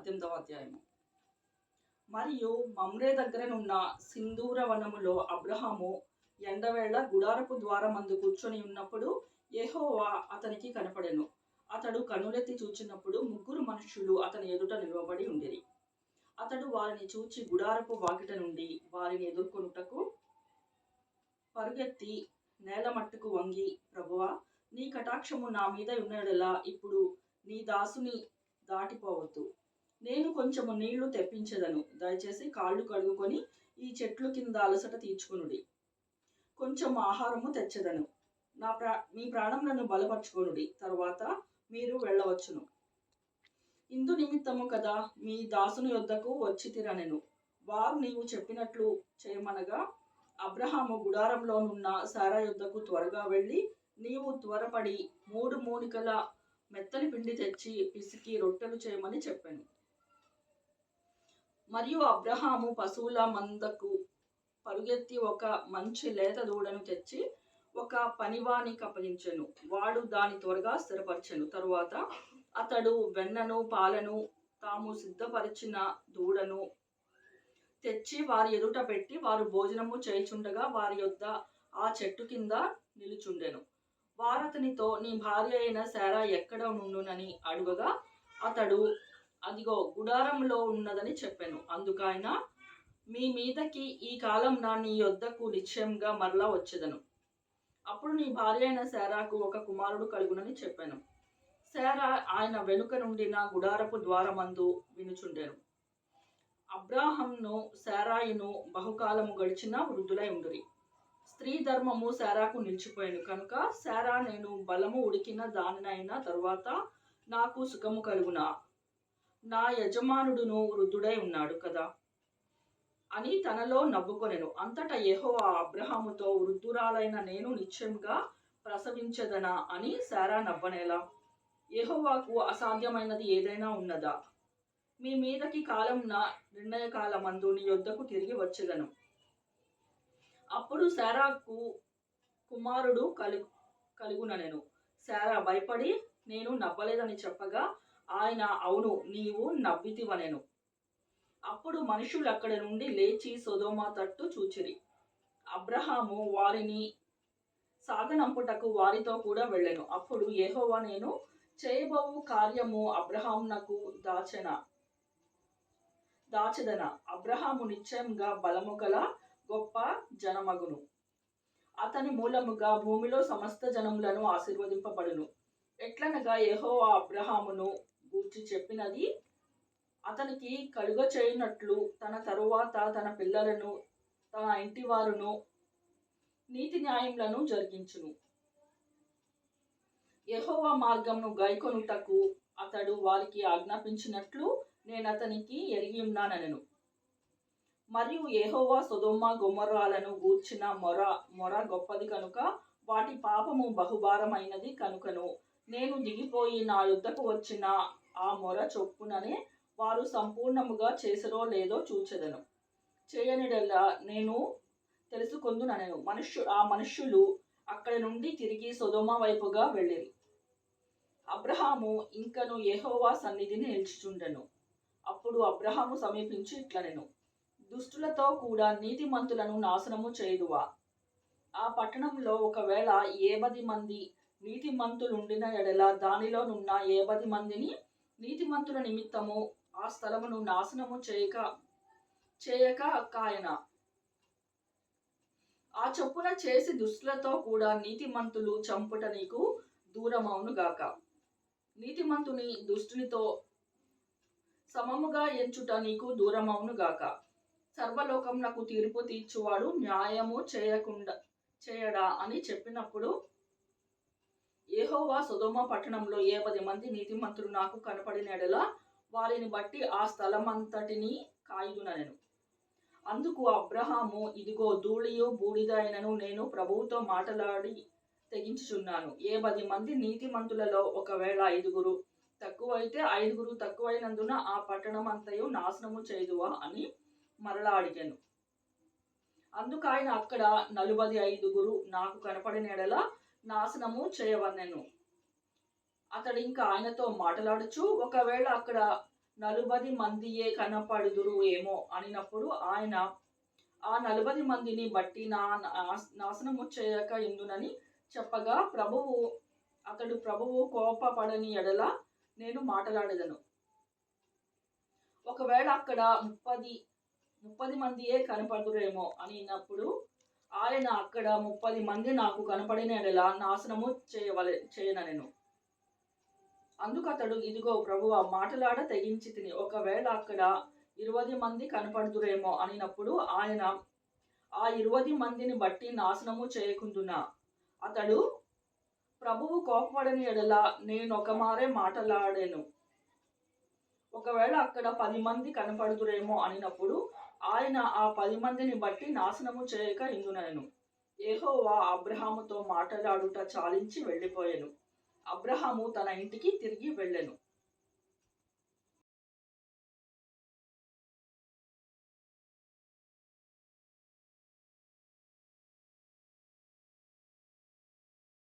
18వ అధ్యాయము. మరియు మమ్రే దగ్గరనున్న సింధూర వనములో అబ్రహాము ఎండవేళ గుడారపు ద్వారమందు కూర్చొని ఉన్నప్పుడు యెహోవా అతనికి కనపడెను. అతడు కన్నులెత్తి చూచినప్పుడు 3 మనుష్యులు అతని ఎదుట నిలవబడి ఉండిరి. అతడు వారిని చూచి గుడారపు వాకిట నుండి వారిని ఎదుర్కొనుటకు పరుగెత్తి నేల మట్టుకు వంగి, ప్రభువా, నీ కటాక్షము నా మీద ఉన్నడలా ఇప్పుడు నీ దాసుని దాటిపోవద్దు. నేను కొంచెము నీళ్లు తెప్పించెదను. దయచేసి కాళ్ళు కడుగుకొని ఈ చెట్లు కింద అలసట తీర్చుకొనుడి. కొంచెం ఆహారము తెచ్చెదను. మీ ప్రాణములను బలపరచుకొనుడి. తరువాత మీరు వెళ్ళవచ్చును. ఇందు నిమిత్తము కదా మీ దాసుని యొద్దకు వచ్చితిరనెను. వారు నీవు చెప్పినట్లు చేయమనగా అబ్రహాము గుడారంలోనున్న శారా యొద్దకు త్వరగా వెళ్ళి, నీవు త్వరపడి 3 మూనికల మెత్తని పిండి తెచ్చి పిసికి రొట్టెలు చేయమని చెప్పాను. మరియు అబ్రహాము పశువుల మందకు పరుగెత్తి ఒక మంచి లేత దూడను తెచ్చి ఒక పనివానికి అప్పగించెను. వాడు దాని త్వరగా స్థిరపరచెను. తరువాత అతడు వెన్నను పాలను తాము సిద్ధపరిచిన దూడను తెచ్చి వారి ఎదుట పెట్టి, వారు భోజనము చేయుచుండగా వారి యొద్ద ఆ చెట్టు కింద నిలుచుండెను. వారతనితో, నీ భార్య అయిన శారా ఎక్కడ నుండునని అడుగగా అతడు, అదిగో గుడారంలో ఉన్నదని చెప్పెను. అందుకైన, మీ మీదకి ఈ కాలంన నీ యొద్దకు నిశ్చయంగా మరలా వచ్చెదను. అప్పుడు నీ భార్య అయిన శారాకు ఒక కుమారుడు కలుగునని చెప్పాను. శారా ఆయన వెనుక నుండిన గుడారపు ద్వారమందు వినుచుండెను. అబ్రాహామును శారాయును బహుకాలము గడిచిన వృద్ధులై ఉండిరి. స్త్రీ ధర్మము శారాకు నిలిచిపోయాను కనుక శారా, నేను బలము ఉడికిన దానినైన తరువాత నాకు సుఖము కలుగునా, నా యజమానుడును వృద్ధుడై ఉన్నాడు కదా అని తనలో నవ్వుకొనెను. అంతటా యెహోవా అబ్రహాముతో, వృద్ధురాలైన నేను నిశ్చయంగా ప్రసవించెదనా అని శారా నవ్వనేలా? యెహోవాకు అసాధ్యమైనది ఏదైనా ఉన్నదా? మీ మీదకి కాలంన నిర్ణయకాలమందు నీ యొద్దకు తిరిగి వచ్చెదను. అప్పుడు శారాకు కుమారుడు కలుగుననెను. శారా భయపడి, నేను నవ్వలేదని చెప్పగా ఆయన, అవును, నీవు నవ్వితివనెను. అప్పుడు మనుషులు అక్కడి నుండి లేచి సొదొమ తట్టు చూచిరి. అబ్రహాము వారిని సాగనంపుటకు వారితో కూడా వెళ్ళెను. అప్పుడు యెహోవా, నేను చేయబోవు కార్యము అబ్రహామునకు దాచెదనా? అబ్రహాము నిశ్చయంగా బలము గల గొప్ప జనమగును. అతని మూలముగా భూమిలో సమస్త జనములను ఆశీర్వదింపబడును. ఎట్లనగా యెహోవా అబ్రహామును గూర్చి చెప్పినది అతనికి కలుగచేయునట్లు తన తరువాత తన పిల్లలను, తన ఇంటివారును నీతి న్యాయములను జరిగించును. యెహోవా మార్గమును గైకొనుటకు అతడు వారికి ఆజ్ఞాపించినట్లు నేనతనికి ఎరిగి ఉన్నానెను. మరియు యెహోవా సొదొమ గొమొర్రాలను గూర్చిన మొర గొప్పది కనుక, వాటి పాపము బహుభారమైనది కనుకను, నేను దిగిపోయి నా యుద్ధకు వచ్చిన ఆ మొర చొప్పుననే వారు సంపూర్ణముగా చేసిరో లేదో చూచెదను. చేయనిడలా నేను తెలుసుకొందుననెను. ఆ మనుష్యులు అక్కడి నుండి తిరిగి సొదొమ వైపుగా వెళ్ళిరి. అబ్రహాము ఇంకను యెహోవా సన్నిధిని నిలిచిచుండెను. అప్పుడు అబ్రహాము సమీపించి ఇట్లనెను, దుష్టులతో కూడా నీతిమంతులను నాశనము చేయుదువా? ఆ పట్టణంలో ఒకవేళ 70 మంది నీతిమంతులుండిన ఎడల దానిలో నున్న 70 మందిని నీతిమంతుల నిమిత్తము ఆ స్థలమును నాశనము చేయక కాయన. ఆ చొప్పున చేసి దుష్టులతో కూడా నీతిమంతులు చంపుట నీకు దూరమవును గాక. నీతిమంతుని దుష్టునితో సమముగా ఎంచుట నీకు దూరమవును గాక. సర్వలోకమునకు తీర్పు తీర్చువాడు న్యాయము చేయడా అని చెప్పినప్పుడు, యెహోవా సొదొమ పట్టణంలో 70 మంది నీతిమంతులు నాకు కనపడిన ఎడల వారిని బట్టి ఆ స్థలమంతటిని కాయుదుననెను. అందుకు అబ్రహాము, ఇదిగో, ధూళియు బూడిద అయినను నేను ప్రభువుతో మాటలాడి తెగించుచున్నాను. 70 మంది నీతిమంతులలో ఒకవేళ 5 తక్కువైతే 5 తక్కువైనందున ఆ పట్టణమంతయు నాశనము చేయుదువా అని మరలా అడిగాను. అందుకైన, అక్కడ 45 నాకు కనపడిన ఎడల నాశనము చేయవలెను. అతడింకా ఆయనతో మాటలాడుచు, ఒకవేళ అక్కడ 40 మందియే కనపడుదురు ఏమో అనినప్పుడు ఆయన ఆ 40 మందిని బట్టి నాశనము చేయక ఇందునని చెప్పగా ప్రభువు కోపపడని ఎడల నేను మాటలాడెదను. ఒకవేళ అక్కడ 30 మందియే కనపడుదురేమో అనినప్పుడు ఆయన అక్కడ 30 మంది నాకు కనపడిన ఎడల నాశనము చేయననెను. అందుకతడు, ఇదిగో ప్రభువా, మాటలాడ తెగించి తిని. ఒకవేళ అక్కడ 20 మంది కనపడుదురేమో అనినప్పుడు ఆయన ఆ 20 మందిని బట్టి నాశనము చేయకుందునా? అతడు, ప్రభువు కోపపడని ఎడల నేనొక మారే మాటలాడెను. ఒకవేళ అక్కడ 10 మంది కనపడుదురేమో అనినప్పుడు ఆయన ఆ 10 మందిని బట్టి నాశనము చేయక ఇందునెను. యెహోవా అబ్రహాముతో మాటలాడుట చాలించి వెళ్ళిపోయెను. అబ్రహాము తన ఇంటికి తిరిగి వెళ్ళెను.